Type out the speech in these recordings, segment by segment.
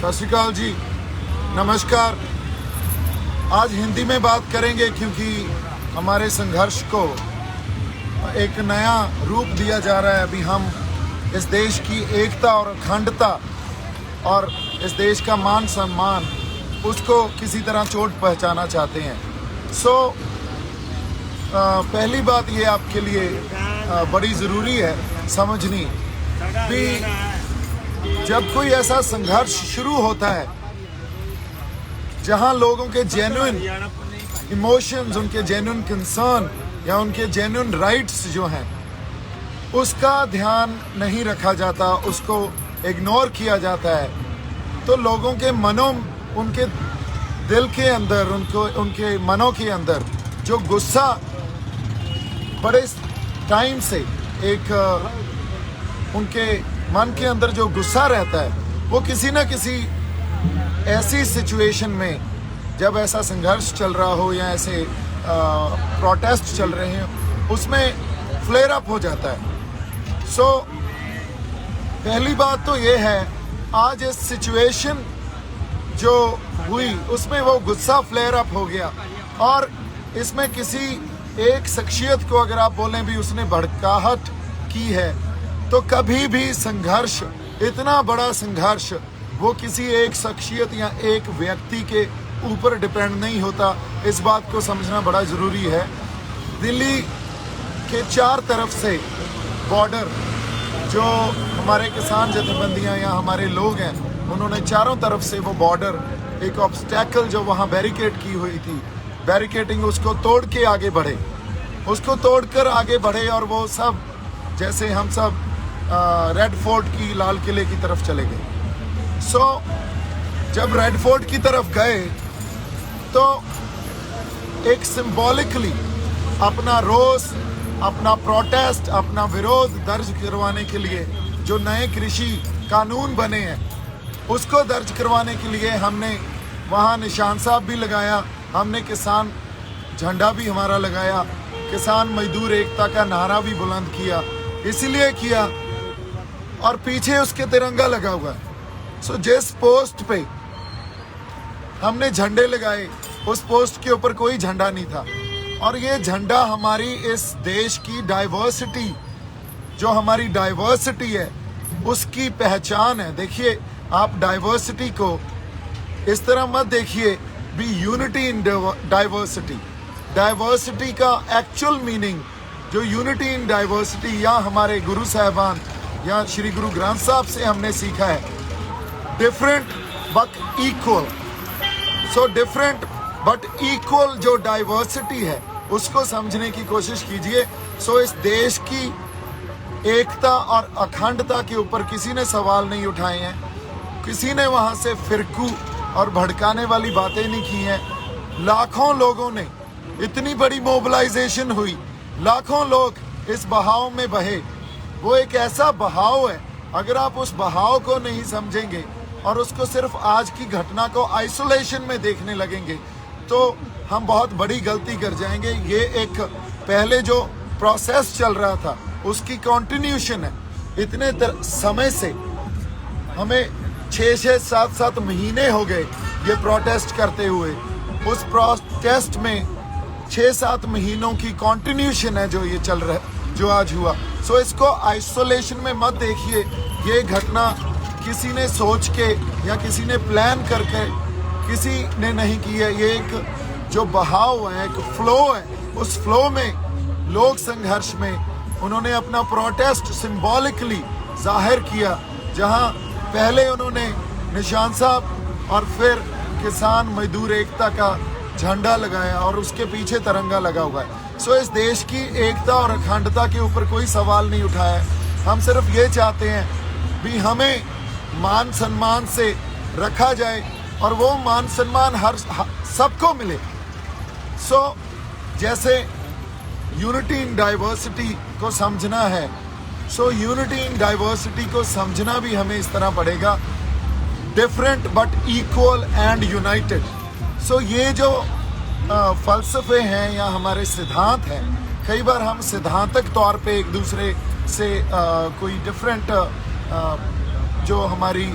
सत श्री अकाल जी, नमस्कार। आज हिंदी में बात करेंगे क्योंकि हमारे संघर्ष को एक नया रूप दिया जा रहा है। अभी हम इस देश की एकता और अखंडता और इस देश का मान सम्मान उसको किसी तरह चोट पहुंचाना चाहते हैं। पहली बात ये आपके लिए बड़ी ज़रूरी है समझनी कि जब कोई ऐसा संघर्ष शुरू होता है जहां लोगों के जेन्युइन इमोशंस, उनके जेन्युइन कंसर्न या उनके जेन्युइन राइट्स जो हैं उसका ध्यान नहीं रखा जाता, उसको इग्नोर किया जाता है, तो लोगों के मनों, उनके दिल के अंदर, उनके मनों के अंदर जो गुस्सा बड़े टाइम से एक उनके मन के अंदर जो गुस्सा रहता है वो किसी न किसी ऐसी सिचुएशन में, जब ऐसा संघर्ष चल रहा हो या ऐसे प्रोटेस्ट चल रहे हैं, उसमें फ्लेयर अप हो जाता है। पहली बात तो ये है, आज इस सिचुएशन जो हुई उसमें वो गुस्सा फ्लेयर अप हो गया और इसमें किसी एक शख्सियत को अगर आप बोलें भी उसने भड़काहट की है, तो कभी भी संघर्ष, इतना बड़ा संघर्ष, वो किसी एक शख्सियत या एक व्यक्ति के ऊपर डिपेंड नहीं होता। इस बात को समझना बड़ा ज़रूरी है। दिल्ली के चार तरफ से बॉर्डर, जो हमारे किसान जथेबंदियां या हमारे लोग हैं, उन्होंने चारों तरफ से वो बॉर्डर, एक ऑब्स्टैकल जो वहाँ बैरिकेड की हुई थी, बैरिकेडिंग, उसको तोड़ के आगे बढ़े, उसको तोड़कर आगे बढ़े और वो सब, जैसे हम सब रेड फोर्ट की, लाल किले की तरफ चले गए। जब रेड फोर्ट की तरफ गए तो एक सिंबॉलिकली अपना रोष, अपना प्रोटेस्ट, अपना विरोध दर्ज करवाने के लिए जो नए कृषि कानून बने हैं उसको दर्ज करवाने के लिए हमने वहाँ निशान साहब भी लगाया, हमने किसान झंडा भी हमारा लगाया, किसान मजदूर एकता का नारा भी बुलंद किया, इसलिए किया, और पीछे उसके तिरंगा लगा हुआ है। जिस पोस्ट पे हमने झंडे लगाए उस पोस्ट के ऊपर कोई झंडा नहीं था, और ये झंडा हमारी इस देश की डाइवर्सिटी, जो हमारी डाइवर्सिटी है उसकी पहचान है। देखिए, आप डाइवर्सिटी को इस तरह मत देखिए भी यूनिटी इन डाइवर्सिटी। डाइवर्सिटी का एक्चुअल मीनिंग जो यूनिटी इन डाइवर्सिटी, या हमारे गुरु साहबान या श्री गुरु ग्रंथ साहब से हमने सीखा है, different but equal. Different but equal जो डाइवर्सिटी है उसको समझने की कोशिश कीजिए। इस देश की एकता और अखंडता के ऊपर किसी ने सवाल नहीं उठाए हैं, किसी ने वहां से फिरकू और भड़काने वाली बातें नहीं की हैं। लाखों लोगों ने, इतनी बड़ी मोबिलाइजेशन हुई, लाखों लोग इस बहाव में बहे। वो एक ऐसा बहाव है, अगर आप उस बहाव को नहीं समझेंगे और उसको सिर्फ आज की घटना को आइसोलेशन में देखने लगेंगे तो हम बहुत बड़ी गलती कर जाएंगे। ये एक पहले जो प्रोसेस चल रहा था उसकी कंटिन्यूशन है। इतने समय से हमें 6-6, 7-7 महीने हो गए ये प्रोटेस्ट करते हुए। उस प्रोटेस्ट में 6-7 महीनों की कंटिन्यूशन है जो ये चल रहा है, जो आज हुआ। इसको आइसोलेशन में मत देखिए। ये घटना किसी ने सोच के या किसी ने प्लान करके किसी ने नहीं की है। ये एक जो बहाव है, एक फ्लो है, उस फ्लो में लोग संघर्ष में उन्होंने अपना प्रोटेस्ट सिंबॉलिकली जाहिर किया, जहां पहले उन्होंने निशान साहब और फिर किसान मजदूर एकता का झंडा लगाया और उसके पीछे तिरंगा लगा हुआ है। इस देश की एकता और अखंडता के ऊपर कोई सवाल नहीं उठाया। हम सिर्फ ये चाहते हैं भी हमें मान सम्मान से रखा जाए और वो मान सम्मान हर सबको मिले। जैसे यूनिटी इन डाइवर्सिटी को समझना है, यूनिटी इन डाइवर्सिटी को समझना भी हमें इस तरह पड़ेगा, different but equal and United. ये जो फलसफे हैं या हमारे सिद्धांत हैं, कई बार हम सिद्धांतक तौर पे एक दूसरे से कोई डिफरेंट जो हमारी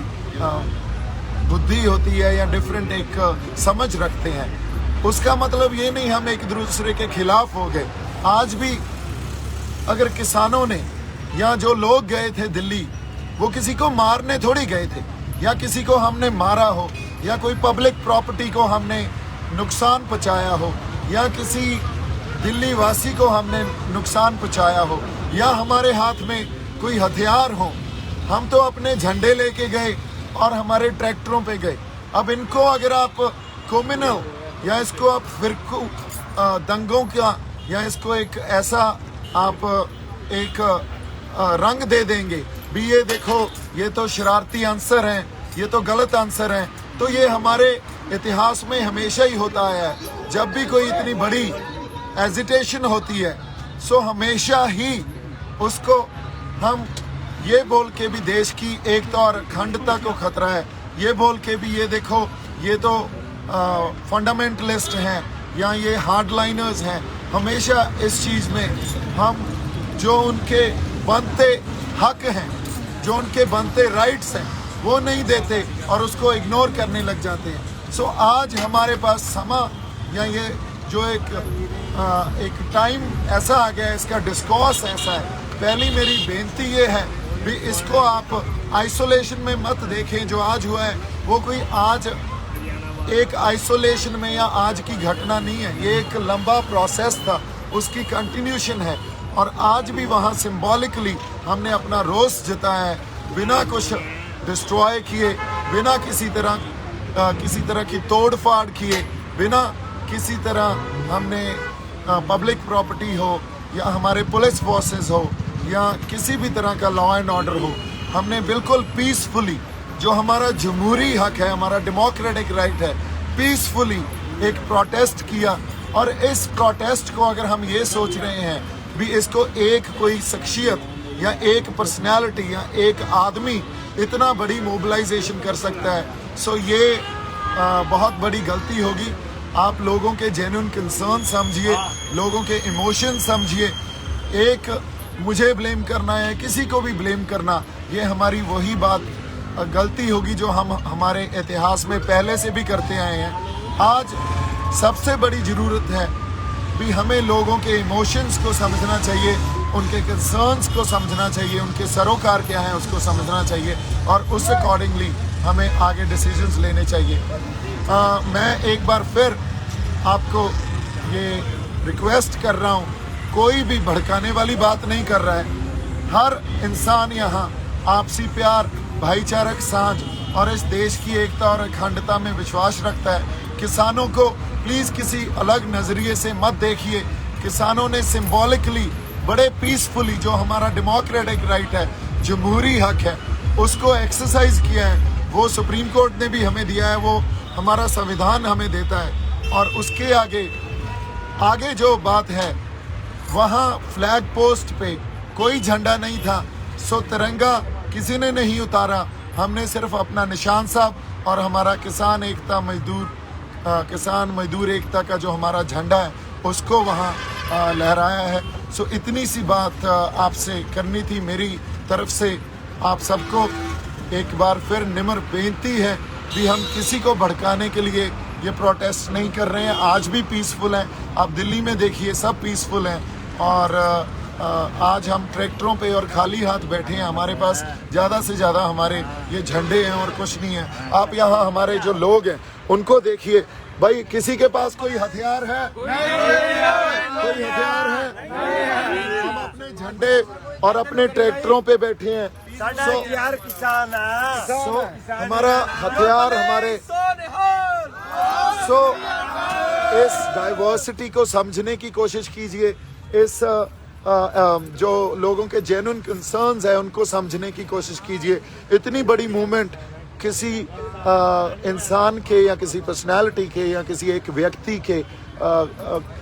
बुद्धि होती है या डिफरेंट एक समझ रखते हैं, उसका मतलब ये नहीं हम एक दूसरे के खिलाफ हो गए। आज भी अगर किसानों ने या जो लोग गए थे दिल्ली, वो किसी को मारने थोड़ी गए थे, या किसी को हमने मारा हो, या कोई पब्लिक प्रॉपर्टी को हमने नुकसान पहुंचाया हो, या किसी दिल्ली वासी को हमने नुकसान पहुंचाया हो, या हमारे हाथ में कोई हथियार हो। हम तो अपने झंडे लेके गए और हमारे ट्रैक्टरों पे गए। अब इनको अगर आप कम्युनल या इसको आप फिरकू दंगों का या इसको एक ऐसा आप एक रंग दे देंगे भी, ये देखो ये तो शरारती आंसर हैं, ये तो गलत आंसर हैं, तो ये हमारे इतिहास में हमेशा ही होता आया है। जब भी कोई इतनी बड़ी एजिटेशन होती है सो हमेशा ही उसको हम ये बोल के भी देश की एकता और अखंडता को खतरा है, ये बोल के भी ये देखो ये तो फंडामेंटलिस्ट हैं या ये हार्डलाइनर्स हैं, हमेशा इस चीज़ में हम जो उनके बनते हक हैं, जो उनके बनते राइट्स हैं, वो नहीं देते और उसको इग्नोर करने लग जाते हैं। सो आज हमारे पास समा या ये जो एक टाइम ऐसा आ गया है, इसका डिस्कोर्स ऐसा है। पहली मेरी बेनती ये है भी इसको आप आइसोलेशन में मत देखें। जो आज हुआ है वो कोई आज एक आइसोलेशन में या आज की घटना नहीं है, ये एक लंबा प्रोसेस था, उसकी कंटिन्यूशन है। और आज भी वहाँ सिंबॉलिकली हमने अपना रोष जताया है, बिना कुछ डिस्ट्रॉय किए, बिना किसी तरह की तोड़ फाड़ किए, बिना किसी तरह हमने पब्लिक प्रॉपर्टी हो या हमारे पुलिस फोर्सेस हो या किसी भी तरह का लॉ एंड ऑर्डर हो, हमने बिल्कुल पीसफुली, जो हमारा जमहूरी हक है, हमारा डेमोक्रेटिक राइट है, पीसफुली एक प्रोटेस्ट किया। और इस प्रोटेस्ट को अगर हम ये सोच रहे हैं भी इसको एक कोई शख्सियत या एक पर्सनैलिटी या एक आदमी इतना बड़ी मोबिलाइजेशन कर सकता है, सो ये बहुत बड़ी गलती होगी। आप लोगों के जेन्युइन कंसर्न समझिए, लोगों के इमोशन समझिए। एक मुझे ब्लेम करना है, किसी को भी ब्लेम करना, ये हमारी वही बात गलती होगी जो हम हमारे इतिहास में पहले से भी करते आए हैं। आज सबसे बड़ी ज़रूरत है भी हमें लोगों के इमोशंस को समझना चाहिए, उनके कंसर्न्स को समझना चाहिए, उनके सरोकार क्या है उसको समझना चाहिए और उस अकॉर्डिंगली हमें आगे डिसीजंस लेने चाहिए। मैं एक बार फिर आपको ये रिक्वेस्ट कर रहा हूँ, कोई भी भड़काने वाली बात नहीं कर रहा है। हर इंसान यहाँ आपसी प्यार, भाईचारक साझ और इस देश की एकता और अखंडता में विश्वास रखता है। किसानों को प्लीज़ किसी अलग नज़रिए से मत देखिए। किसानों ने सिंबॉलिकली बड़े पीसफुली, जो हमारा डेमोक्रेटिक राइट है, जमहूरी हक है, उसको एक्सरसाइज किया है। वो सुप्रीम कोर्ट ने भी हमें दिया है, वो हमारा संविधान हमें देता है। और उसके आगे जो बात है, वहाँ फ्लैग पोस्ट पे कोई झंडा नहीं था, सो तिरंगा किसी ने नहीं उतारा। हमने सिर्फ अपना निशान साहब और हमारा किसान मजदूर एकता का जो हमारा झंडा है उसको वहाँ लहराया है। सो इतनी सी बात आपसे करनी थी मेरी तरफ से। आप सबको एक बार फिर निम्र बेनती है कि हम किसी को भड़काने के लिए ये प्रोटेस्ट नहीं कर रहे हैं। आज भी पीसफुल हैं, आप दिल्ली में देखिए सब पीसफुल हैं। और आज हम ट्रैक्टरों पे और खाली हाथ बैठे हैं, हमारे पास ज़्यादा से ज़्यादा हमारे ये झंडे हैं और कुछ नहीं है। आप यहाँ हमारे जो लोग हैं उनको देखिए, भाई किसी के पास कोई हथियार है? कोई हथियार है? हम अपने झंडे और अपने ट्रैक्टरों पे बैठे हैं। हमारा हथियार हमारे इस डाइवर्सिटी को समझने की कोशिश कीजिए। इस जो लोगों के जेन्युइन कंसर्न्स है उनको समझने की कोशिश कीजिए। इतनी बड़ी मूवमेंट किसी इंसान के या किसी पर्सनालिटी के या किसी एक व्यक्ति के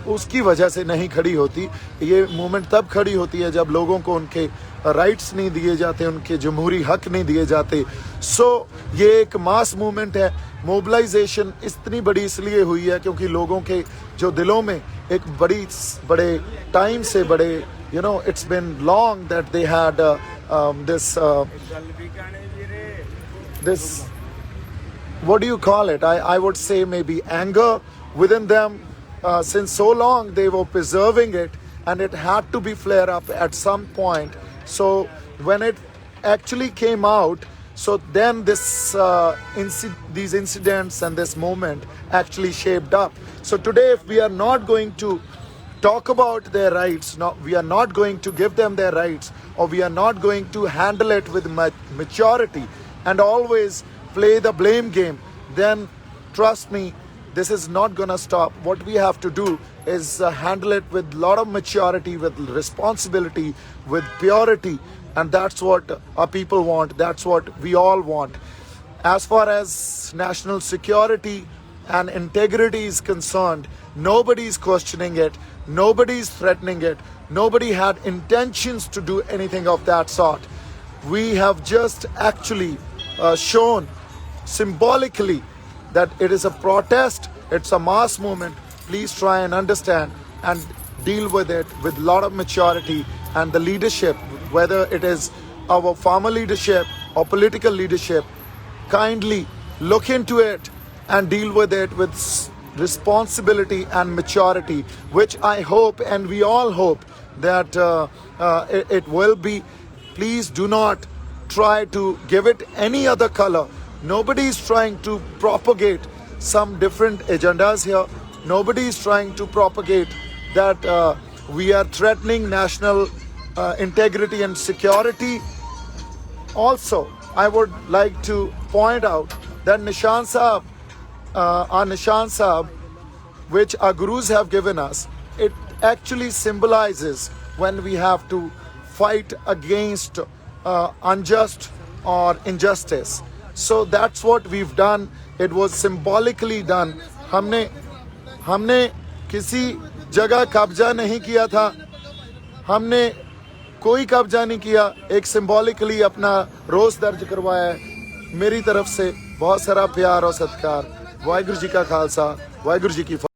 उसकी वजह से नहीं खड़ी होती। ये मूवमेंट तब खड़ी होती है जब लोगों को उनके राइट्स नहीं दिए जाते, उनके जमहूरी हक नहीं दिए जाते। सो ये एक मास मूवमेंट है। मोबिलाइजेशन इतनी बड़ी इसलिए हुई है क्योंकि लोगों के जो दिलों में एक बड़े टाइम से बड़े it's been long that they had this what do you call it? I would say maybe anger within them. Since so long they were preserving it, and it had to be flare up at some point. So when it actually came out, so then this these incidents and this moment actually shaped up. So today, if we are not going to talk about their rights, we are not going to give them their rights, or we are not going to handle it with maturity and always play the blame game, then trust me, this is not gonna stop. What we have to do is handle it with a lot of maturity, with responsibility, with purity, and that's what our people want. That's what we all want. As far as national security and integrity is concerned, nobody is questioning it, nobody is threatening it, nobody had intentions to do anything of that sort. We have just actually shown symbolically that it is a protest, it's a mass movement. Please try and understand and deal with it with a lot of maturity, and the leadership, whether it is our farmer leadership or political leadership, kindly look into it and deal with it with responsibility and maturity, which I hope and we all hope that it will be. Please do not try to give it any other color. Nobody is trying to propagate some different agendas here. Nobody is trying to propagate that we are threatening national integrity and security. Also, I would like to point out that Nishan Sahib, our Nishan Sahib, which our gurus have given us, it actually symbolizes when we have to fight against unjust or injustice. So that's what we've done. It was symbolically done. हमने किसी जगह कब्जा नहीं किया था, हमने कोई कब्जा नहीं किया, एक सिंबॉलिकली अपना रोष दर्ज करवाया है। मेरी तरफ से बहुत सारा प्यार और सत्कार। वाहिगुरु जी का खालसा, वाहिगुरु जी की